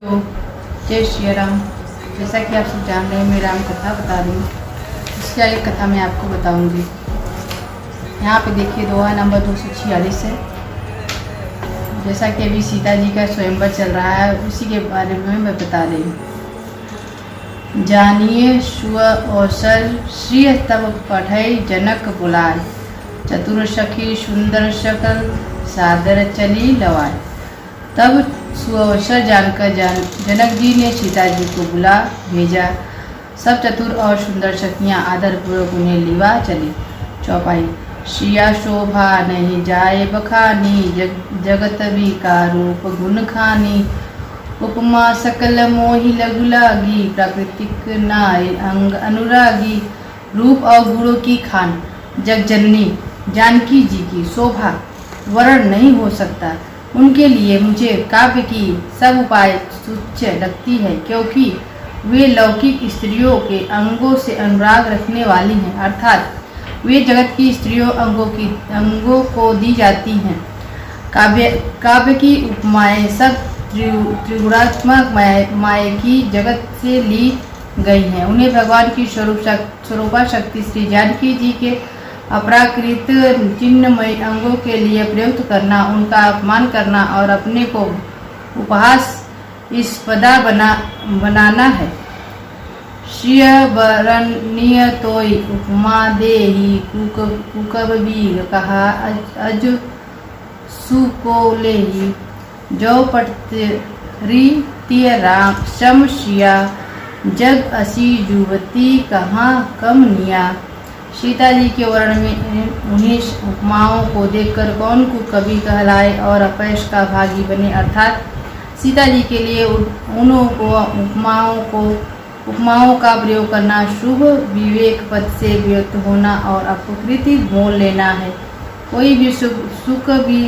तो जय श्री राम। जैसा कि आप सब जान रहे हैं, मैं राम कथा बता रही हूँ। इसकी आगे कथा मैं आपको बताऊंगी। यहाँ पे देखिए दोहा नंबर 246 है। जैसा कि अभी सीता जी का स्वयंवर चल रहा है, उसी के बारे में मैं बता रही हूँ। जानिए शुभ अवसर श्री तब पढ़ई जनक बुलाए, चतुर सखी सुंदर सकल सादर चली लवाए। तब सुअवसर जानकर जनक जी ने सीता जी को बुला भेजा। सब चतुर और सुंदर सखियाँ आदरपूर्वक उन्हें लिवा चली। चौपाई। श्रिया शोभा नहीं जाए बखानी, जगत भी का रूप गुण खानी। उपमा सकल मोहि लघु लागी, प्राकृतिक नाय अंग अनुरागी। रूप और गुणों की खान जग जननी जानकी जी की शोभा वर्ण नहीं हो सकता। उनके लिए मुझे काव्य की सब उपाय तुच्छ लगती है, क्योंकि वे लौकिक स्त्रियों के अंगों से अनुराग रखने वाली हैं, अर्थात वे जगत की स्त्रियों अंगों को दी जाती हैं। काव्य की उपमाएं सब त्रिगुणात्मक माया की जगत से ली गई हैं। उन्हें भगवान की स्वरूपा शक्ति श्री जानकी जी के अपराकृत चिन्हमय अंगों के लिए प्रयुक्त करना, उनका अपमान करना और अपने को उपहासास्पदा बनाना है। श्रिय बरनीय तोय उपमा देहि, कुकबीर कहा अज सुकोलेहि। जो पटरी तिय राम सम श्रिया, जग असी युवती कहाँ कमनिया। सीता जी के वर्ण में उन्हीं उपमाओं को देखकर कौन को कवि कहलाए और अपयश का भागी बने, अर्थात सीता जी के लिए उपमाओं का प्रयोग करना शुभ विवेक पद से व्युक्त होना और अपकृति मोल लेना है। कोई भी सुख भी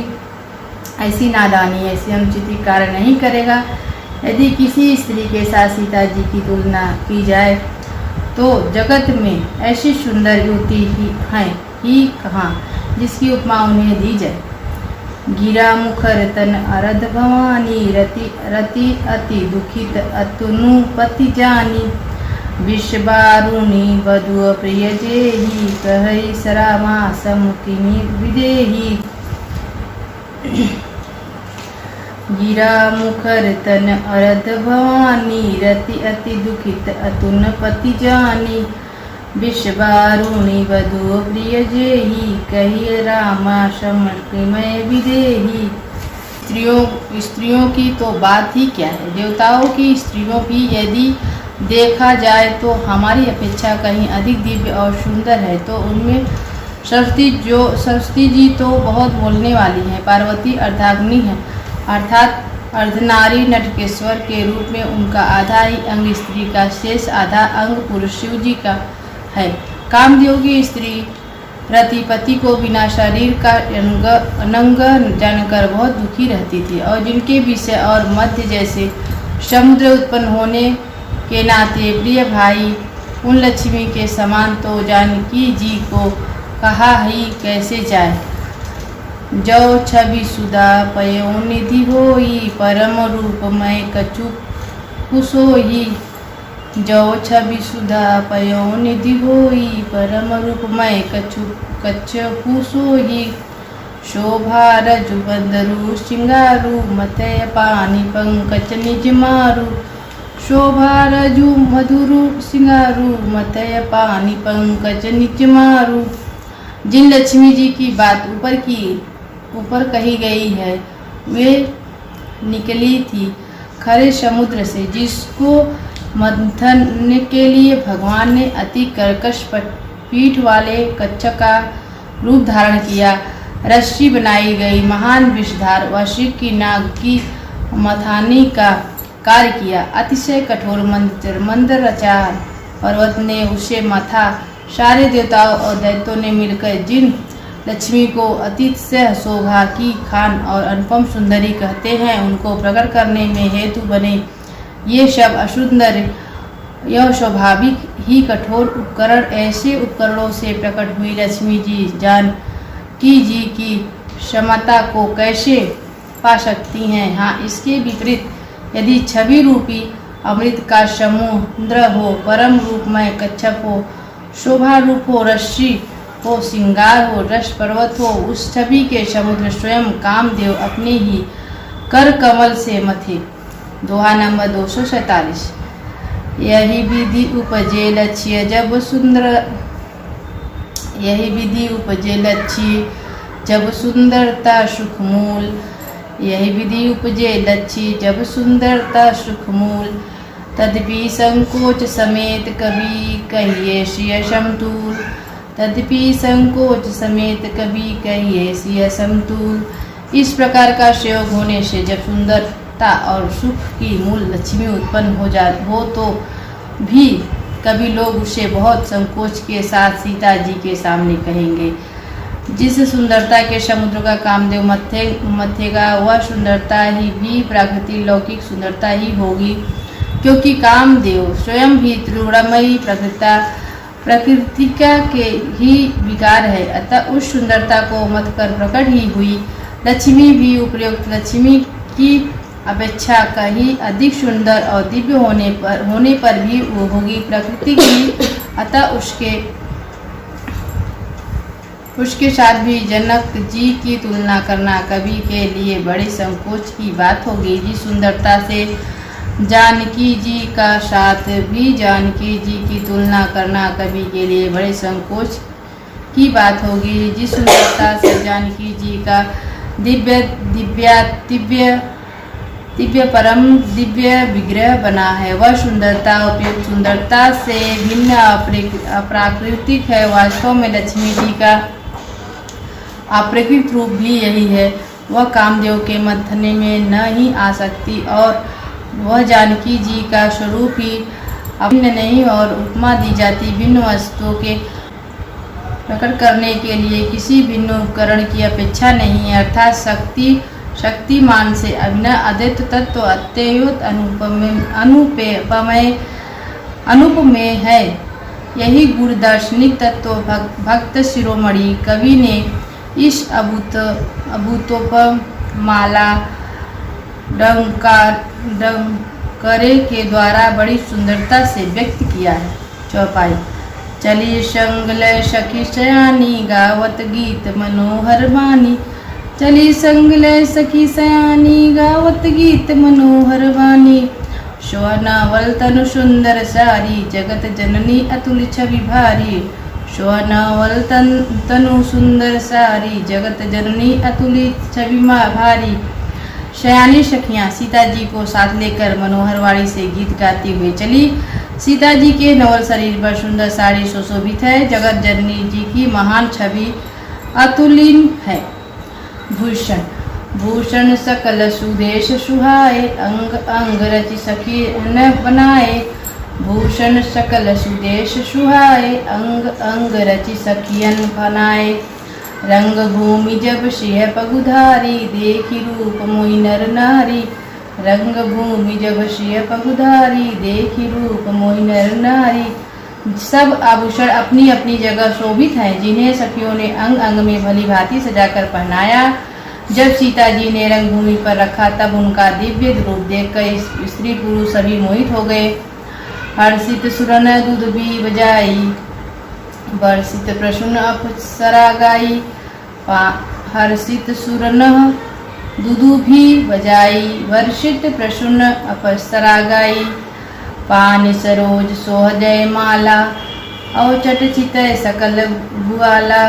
ऐसी नादानी, ऐसी अनुचित कार्य नहीं करेगा। यदि किसी स्त्री के साथ सीता जी की तुलना की जाए तो जगत में ऐसी सुंदर युवती ही कहाँ जिसकी उपमा उन्हें दी जाए। गिरा मुखर तन अरध भवानी, रति अति दुखित अतनु पति जानी। विश्वबारुणी वधु प्रिय जेहि, कहई सरामा समुखिनी विदेही। गिरा मुखर तन अरध भवानी, रति अति दुखित अतुन पति जानी। विश्वबारुणी वधु प्रिय जेहि, कही रामा समृमय विदेही। स्त्रियों की तो बात ही क्या है, देवताओं की स्त्रियों भी यदि देखा जाए तो हमारी अपेक्षा कहीं अधिक दिव्य और सुंदर है। तो उनमें सरस्वती जी तो बहुत बोलने वाली हैं। पार्वती अर्धाग्नि है, अर्थात अर्धनारी नटकेश्वर के रूप में उनका आधा ही अंग स्त्री का, शेष आधा अंग पुरुष शिव जी का है। कामदेव की स्त्री रतिपति को बिना शरीर का अनंग जानकर बहुत दुखी रहती थी, और जिनके विषय और मध्य जैसे समुद्र उत्पन्न होने के नाते प्रिय भाई उन लक्ष्मी के समान तो जानकी जी को कहा ही कैसे जाए। जो छवि सुधा पयो निधि होई, परम रूपमय कछु कुसोई। जो छवि सुधा पयो निधि होई, परम रूपमय कछु कुसोई। शोभा रजु बंदरु सिंगारू, मतय पानी पंकज निज मारू। शोभा रजु मधुरु सिंगारू, मतय पानी पंकज निज मारू। जिन लक्ष्मी जी की बात ऊपर कही गई है, वे निकली थी खरे समुद्र से, जिसको मंथन के लिए भगवान ने अति कर्कश पीठ वाले कच्छ का रूप धारण किया। रस्सी बनाई गई महान विषधार वशिक की नाग की मथानी का कार्य किया। अतिशय कठोर मंदर रचा पर्वत ने उसे मथा। सारे देवताओं और दैत्यों ने मिलकर जिन लक्ष्मी को अतीत से शोभा की खान और अनुपम सुंदरी कहते हैं, उनको प्रकट करने में हेतु बने ये सब असुंदर यह स्वाभाविक ही कठोर उपकरण, ऐसे उपकरणों से प्रकट हुई लक्ष्मी जी जानकी जी की क्षमता को कैसे पा सकती हैं। हाँ, इसके विपरीत यदि छवि रूपी अमृत का समुद्र हो, परम रूपमय कच्छप हो, शोभा रूप हो, रश्मि हो, श्रृंगार हो, रस पर्वत हो, उस छवि के समुद्र स्वयं कामदेव अपने ही कर कमल से मथे। दोहा नंबर 247। यही विधि उपजे लक्ष्य जब सुंदर, यही विधि उपजे लक्ष्य जब सुंदरता सुख मूल, यही विधि उपजे लक्ष्य जब सुंदरता सुख मूल। तदपि संकोच समेत कभी कहिए सिय समतूल, तदपि संकोच समेत कभी कहिए सिय समतूल। इस प्रकार का संयोग होने से जब सुंदरता और सुख की मूल लक्ष्मी उत्पन्न हो तो भी कभी लोग उसे बहुत संकोच के साथ सीता जी के सामने कहेंगे। जिस सुंदरता के समुद्र का कामदेव मथेगा वह सुंदरता ही भी प्राकृतिक लौकिक सुंदरता ही होगी, क्योंकि कामदेव स्वयं भी त्रिगुणमयी प्रकृतिका के ही विकार है। अतः उस सुंदरता को मत कर प्रकट ही हुई लक्ष्मी भी उपयुक्त लक्ष्मी की अपेक्षा कहीं अधिक सुंदर और दिव्य होने पर भी वो होगी प्रकृति की। अतः उसके साथ भी जनक जी की तुलना करना कवि के लिए बड़े संकोच की बात होगी। जिस सुंदरता से जानकी जी का साथ भी जानकी जी की तुलना करना कवि के लिए बड़े संकोच की बात होगी। जिस सुंदरता से जानकी जी का दिव्य परम दिव्य विग्रह बना है, वह सुंदरता उपयुक्त सुंदरता से भिन्न अप्राकृतिक है। वास्तव में लक्ष्मी जी का अप्राकृत रूप भी यही है। वह कामदेव के मथने में न ही आ सकती और वह जानकी जी का स्वरूप ही भिन्न नहीं और उपमा दी जाती भिन्न वस्तुओं के प्रकट करने के लिए किसी भिन्न उपकरण की अपेक्षा नहीं है। अर्थात शक्तिमान से अभिन्न अद्वैत तत्व अत्यंत अनुपमेय है। यही गुण दार्शनिक तत्व भक्त शिरोमणि कवि ने इस अभूतोपमाला डंकरे के द्वारा बड़ी सुंदरता से व्यक्त किया है। चौपाई। चली संगल सखी सयानी गावत गीत मनोहर बानी, चली संगल सखी सयानी गावत गीत मनोहर बानी। सोनावल तनु सुंदर सारी जगत जननी अतुल छवि भारी, सोनावल तनु सुंदर सारी जगत जननी अतुल छवि भारी। शयानी सखियाँ सीता जी को साथ लेकर मनोहर वाणी से गीत गाती हुई चली। सीता जी के नवल शरीर पर सुंदर साड़ी सुशोभित है। जगत जननी जी की महान छवि अतुलिन है। भूषण। भूषण सकल सुदेश सुहाए, अंग अंग रचि सखी न बनाए। भूषण सकल सुदेश सुहाए, अंग अंग रचि सखियन बनाए। रंग भूमि जब सिंह पगुधारी, देखी रूप मोहि नर नारी। रंग भूमि जब सिंह पगुधारी, देखी रूप मोहि नर नारी। सब आभूषण अपनी अपनी जगह शोभित हैं, जिन्हें सखियों ने अंग अंग में भली भांति सजाकर पहनाया। जब सीता जी ने रंगभूमि पर रखा तब उनका दिव्य रूप देखकर स्त्री पुरुष सभी मोहित हो गए। हर्षित सुरन दूध भी बजाई, वर्षित प्रसून अप्सरा गाई। हर्षित सुरन दुदु भी बजाई, वर्षित प्रसून अप्सरा गाई। पान सरोज सोह जय माला, अवचट चितय सकल भुआला।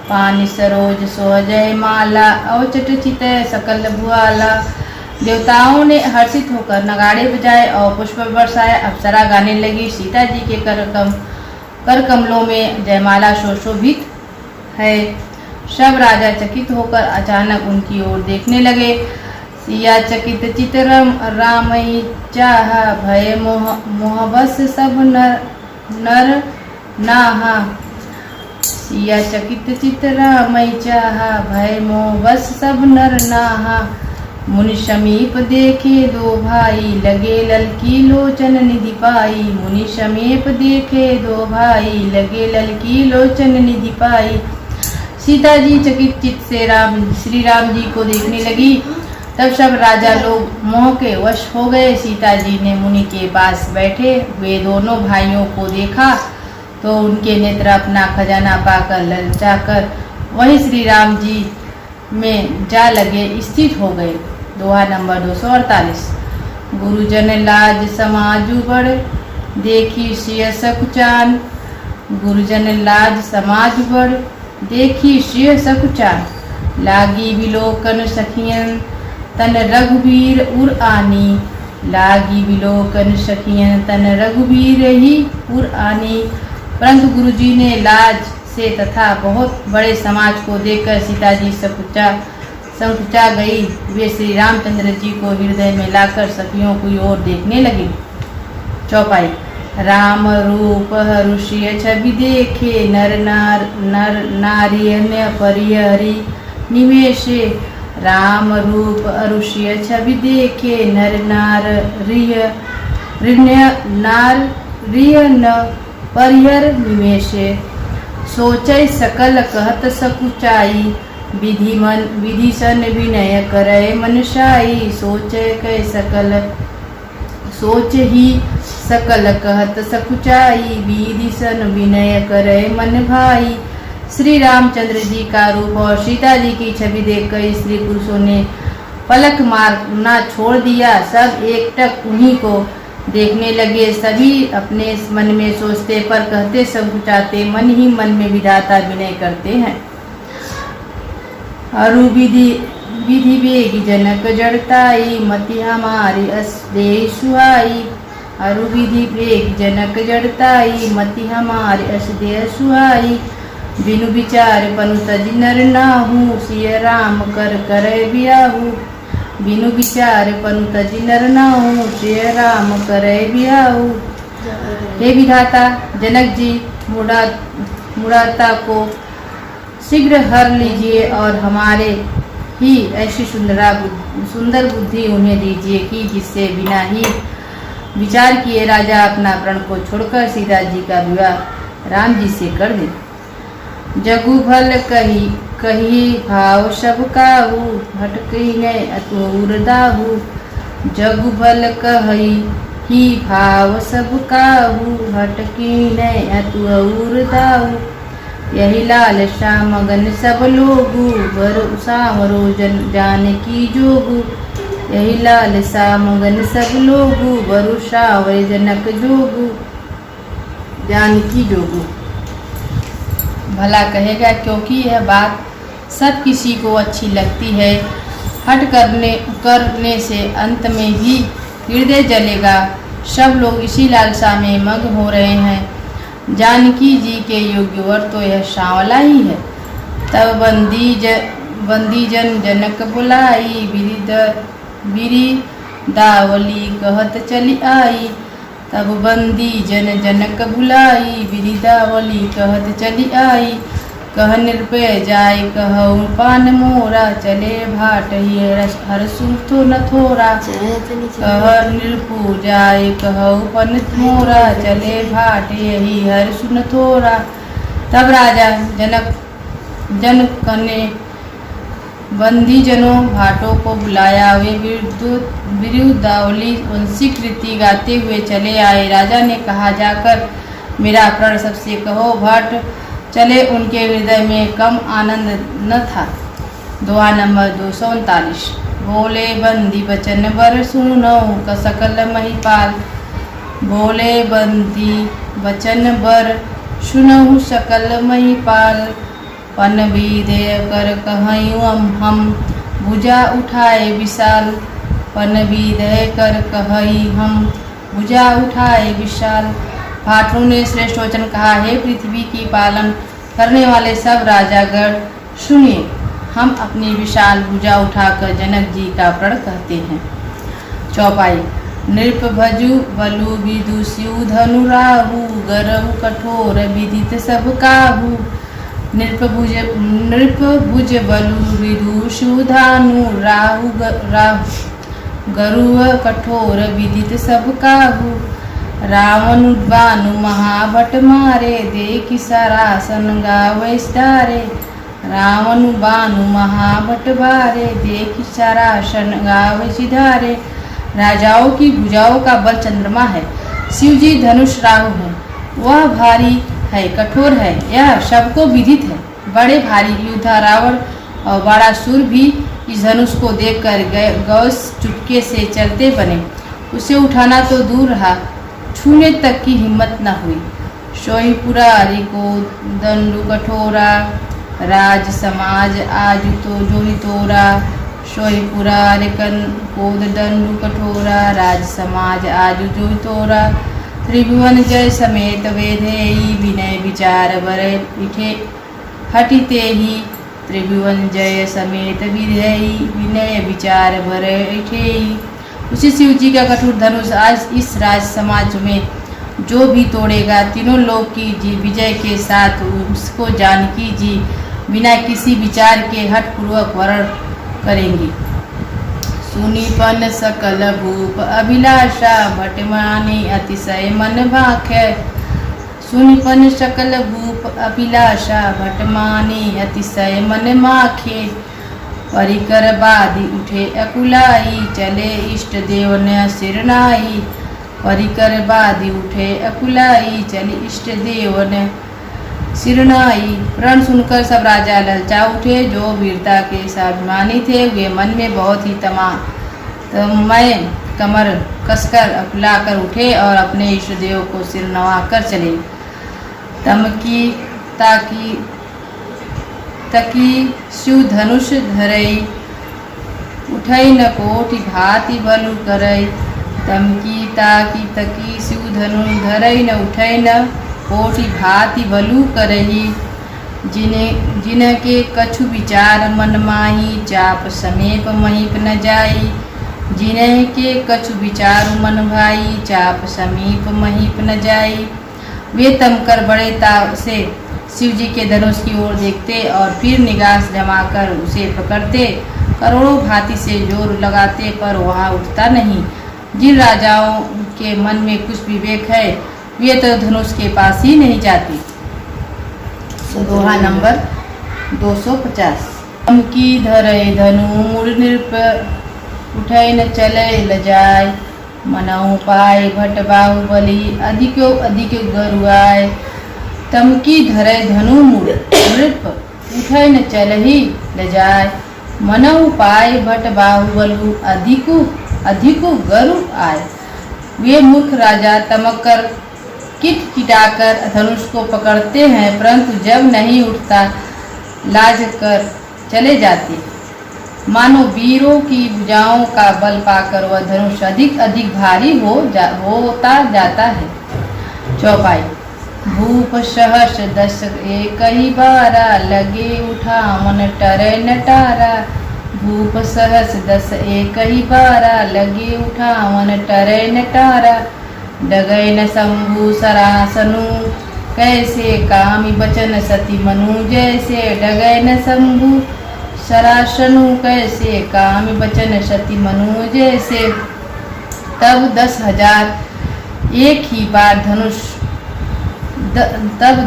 पान सरोज सोह जय माला, अवचट चितय सकल भुआला। देवताओं ने हर्षित होकर नगाड़े बजाए और पुष्प बरसाए। अप्सरा गाने लगी। सीता जी के कर कमलों में जयमाला सुशोभित है। सब राजा चकित होकर अचानक उनकी ओर देखने लगे। सिया चकित चित रामई चाह, भय मोह बस सब नर नाहा। सिया चकित चित रामई चाह, भय मोह बस सब नर नाहा। मुनि समीप देखे दो भाई, लगे ललकी लोचन निधि पाई। मुनि समीप देखे दो भाई, लगे ललकी लोचन निधि पाई। सीता जी चकित चित्त से श्री राम जी को देखने लगी। तब सब राजा लोग मोह के वश हो गए। सीता जी ने मुनि के पास बैठे हुए दोनों भाइयों को देखा तो उनके नेत्र अपना खजाना पाकर ललचाकर वहीं श्री राम जी में जा लगे स्थित हो गए। दोहा नंबर 248। गुरुजन लाज समाजु बड़ देखी श्रिय सकुचान। गुरुजन लाज समाज बड़ देखी श्रिय सकुचान। लागी विलोकन सखियन तन रघुवीर उर आनी। लागी विलोकन सखियन तन रघुवीर ही उर आनी। परंतु गुरुजी ने लाज से तथा बहुत बड़े समाज को देखकर सीता जी संकुचा गई। वे श्री रामचंद्र जी को हृदय में लाकर सखियों की ओर देखने लगी। चौपाई। राम रूप हरुषिय छवि देखे नर नारी अन्य परिहरि निवेशे। राम रूप हरुषिय छवि देखे नर नारिय न परिहर निवेशे। सोचै सकल कहत सकुचाई विधि सन विनय करे मनशाई। सोच ही सकल कहत सकुचाई विधि सन विनय करे मन भाई। श्री रामचंद्र जी का रूप और सीता जी की छवि देखकर स्त्री पुरुषों ने पलक मारना छोड़ दिया। सब एकटक उन्हीं को देखने लगे। सभी अपने मन में सोचते पर कहते संकुचाते मन ही मन में विधाता विनय करते हैं। अरु विधि वेग जनक जड़ताई मति हमारी असदे सुहाई। अरु विधि वेग जनक जड़ताई मति हमारी असदे सुहाई। बिनु विचार पनु तज नर नाहू सिय राम कर करे बियाहू। बिनु विचार पनु तज नर नाहू सिय राम करे बियाहू। हे विधाता जनक जी मुराता को शीघ्र हर लीजिए और हमारे ही ऐसी सुंदर बुद्धि उन्हें दीजिए कि जिससे बिना ही विचार किए राजा अपना प्रण को छोड़कर सीता जी का विवाह राम जी से कर दे। जगु भल कही भाव सब काहू भटकी न अतुर दाहू। जगु भल कही भाव सब काहू भटकी न अतुर दाहू। यही लाल मगन सब लोगू बर सामरो जानकी जोगू। यही लाल मगन सब लोगू बरु सावर जनक जोगू जानकी जोगू। भला कहेगा क्योंकि यह बात सब किसी को अच्छी लगती है। हट करने से अंत में भी हृदय जलेगा। सब लोग इसी लालसा में मग्न हो रहे हैं। जानकी जी के योग्य वर तो यह सांवला ही है। तब बंदी जन जनक बुलाई बिरिदावली कहत चली आई। तब बंदी जनक बुलाई बिरिदावली कहत चली आई। कह निरपय जाय कहूँ पान मोरा चले भाट हर सुथो न थोरा। कह निरपु जाय कहूँ पन मोरा चले भाट यही हर सुन थोरा। तब राजा जनक ने बंदी जनों भाटों को बुलाया। वे बिरुदावली वंशी कृति गाते हुए चले आए। राजा ने कहा जाकर मेरा प्रण सबसे कहो। भट्ट चले उनके हृदय में कम आनंद न था। दुआ नंबर 239। बोले बंदी बचन बर सुनो का सकल महिपाल। बोले बंदी बचन बर सुनहु सकल महिपाल। पन विदय कर कहयूँ हम भुजा उठाए विशाल। पन विदय कर कही हम भुजा उठाए विशाल। भाटों ने श्रेष्ठ वचन कहा। हे पृथ्वी की पालन करने वाले सब राजागण सुनिए। हम अपनी विशाल भुजा उठाकर जनक जी का प्रण कहते हैं। चौपाई। नृप भजु बलु विदुषु धनु राहु गरहु कठोर विदित सब काहू। नृप भुज बलु विदुषु धानु राहु गरुह कठोर विदित सब काहू। रावण बानु महाभट मारे देखि सरासन गावै डारे। रावण बानु महाभट भारे, देख सरासन गावे सिधारे। राजाओं की भुजाओं का बल चंद्रमा है, शिव जी धनुष राहु है। वह भारी है, कठोर है, यह सबको विदित है। बड़े भारी योद्धा रावण और बाणासुर भी इस धनुष को देखकर गौस चुटके से चलते बने। उसे उठाना तो दूर रहा, छूने तक की हिम्मत न हुई। सोई पुरारी को दंडु कठोरा, राज समाज आज तो जोई तोरा। सोई पुरारी को दंडु कठोरा, राज समाज आज जोई तोरा। त्रिभुवन जय समेत वेधेई, विनय विचार बरे इठे हटिते ही। त्रिभुवन जय समेत विधेई, विनय विचार बरे इठेई। उसी शिव जी का कठोर धनुष आज इस राज समाज में जो भी तोड़ेगा, तीनों लोक की जी विजय के साथ उसको जानकी जी बिना किसी विचार के हठपूर्वक वरण करेंगी। सुनीपन सकल भूप अभिलाषा, भटमानी अतिशय मन भाख्य। सुनिपन सकल भूप अभिलाषा, भटमानी अतिशय मन माखे। परिकर बाधी उठे अकुलाई, चले इष्ट देव न सिरनाई। परिकर बाधी उठे अकुलाई, चले इष्ट देव न सिरनाई। प्रण सुनकर सब राजा ललचा उठे, जो वीरता के स्वाभिमानी थे वे मन में बहुत ही तमय कमर कसकर अकुलाकर उठे और अपने इष्ट देव को सिर नवा कर चले। तमकी तकी शिव धनुष धरई, उठई न कोटि भांति बलु करई। तमकी तकी शिव धनुष धरई, न उठई न कोटि भांति बलु करही। जिनके कछु विचार मन माही, चाप समीप महीप न जाई। जिनके कछु विचार मन भाई, चाप समीप महीप न जाई। वे तमकर बड़े ताव से शिव जी के धनुष की ओर देखते और फिर निगाह जमाकर उसे पकड़ते। करोड़ों भांति से जोर लगाते पर वहाँ उठता नहीं। जिन राजाओं के मन में कुछ विवेक है वे तो धनुष के पास ही नहीं जाते। दोहा नंबर 250। तमकी धरई धनु मूल नृप, उठई न चले लजाय। मनऊ पाए भट बाहुबली, अधिको अधिक गरुआय। तमकी धरे धनु मूल नृप, उठई न चलहि लजाय। मनऊ पाए भट बाहुबलु, अधिको अधिको गरु आय। वे मूर्ख राजा तमक कर किटकिटाकर धनुष को पकड़ते हैं, परंतु जब नहीं उठता लाज कर चले जाते। मानो वीरों की भुजाओं का बल पाकर वह धनुष अधिक अधिक भारी होता जाता है। चौपाई। भूप सहस दस एक ही बारा, लगे उठा मन टरे नटारा। भूप सहस दस एक ही बारा, लगे उठा मन टरे नटारा। डगै न शंभु सरासनु, कैसे कामी बचन सती मनु। जैसे डगै न शंभु सरासनु, कैसे कामी बचन सती मनु। जैसे तब 10,000 एक ही बार धनुष तब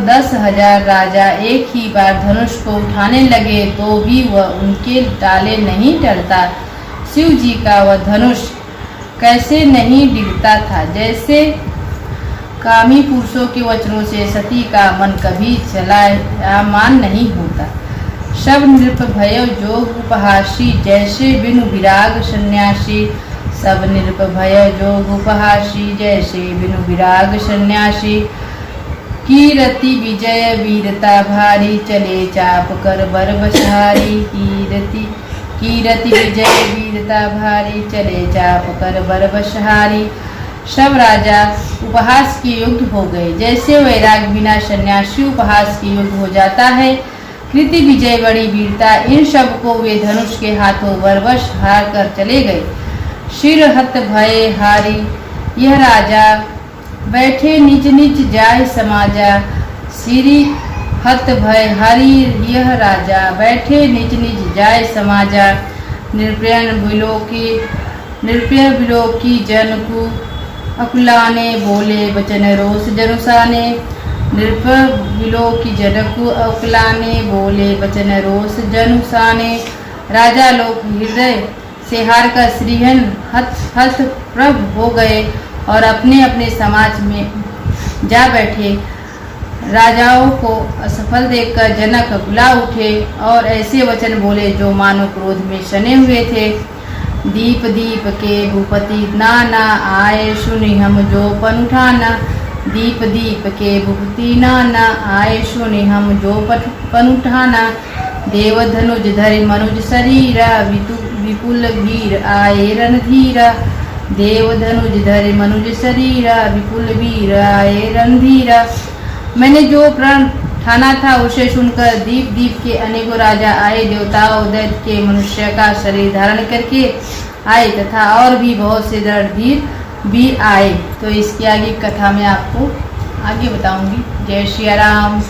10,000 राजा एक ही बार धनुष को उठाने लगे तो भी वह उनके डाले नहीं टलता। शिव जी का वह धनुष कैसे नहीं डिगता था। जैसे कामी पुरुषों के वचनों से सती का मन कभी चलायमान नहीं होता। सब नृप भयो जोग उपहासी, जैसे बिनु विराग सन्यासी। सब नृप भयो जोग उपहासी, जैसे बिनु विराग सन्यासी। कीरति विजय वीरता भारी, चले चाप कर बर बसहारी। कीरति विजय वीरता भारी, चले चाप कर बर बसहारी। सब राजा उपहास के योग्य हो गए, जैसे वैराग बिना सन्यासी उपहास के योग्य हो जाता है। कृति विजय बड़ी वीरता, इन सब को वे धनुष के हाथों बरबस हार कर चले गए। शिर हत भय हारी यह राजा, बैठे निज निज जाय समाजा। सिरी हत भय हारी यह राजा, बैठे निज निज जाय समाजा। निर्प्रिय बिलोकी जन को अकुलाने, बोले बचन रोष जनुसाने। नृप विलो की जनक अवकलाने, बोले वचन रोष जनुसाने। राजा लोग हृदय से हार कर श्रीहन हत प्रभ हो गए और अपने अपने समाज में जा बैठे। राजाओं को असफल देखकर जनक बुला उठे और ऐसे वचन बोले जो मानो क्रोध में सने हुए थे। दीप दीप के भूपति नाना, आए सुनि हम जो पन उठाना। दीप दीप के भूपति नाना, आए सुनि हम जो पन उठाना। देव धनुज धरि मनुज शरीरा, विपुल वीर आए रणधीरा। देव धनुज धरि मनुज शरीरा, विपुल वीर आए रणधीरा। मैंने जो प्रण ठाना था उसे सुनकर दीप दीप के अनेकों राजा आए। देवताओं दैत्य के मनुष्य का शरीर धारण करके आए तथा और भी बहुत से दृढ़ वीर आए। तो इसकी आगे कथा मैं आपको आगे बताऊंगी। जय श्री राम।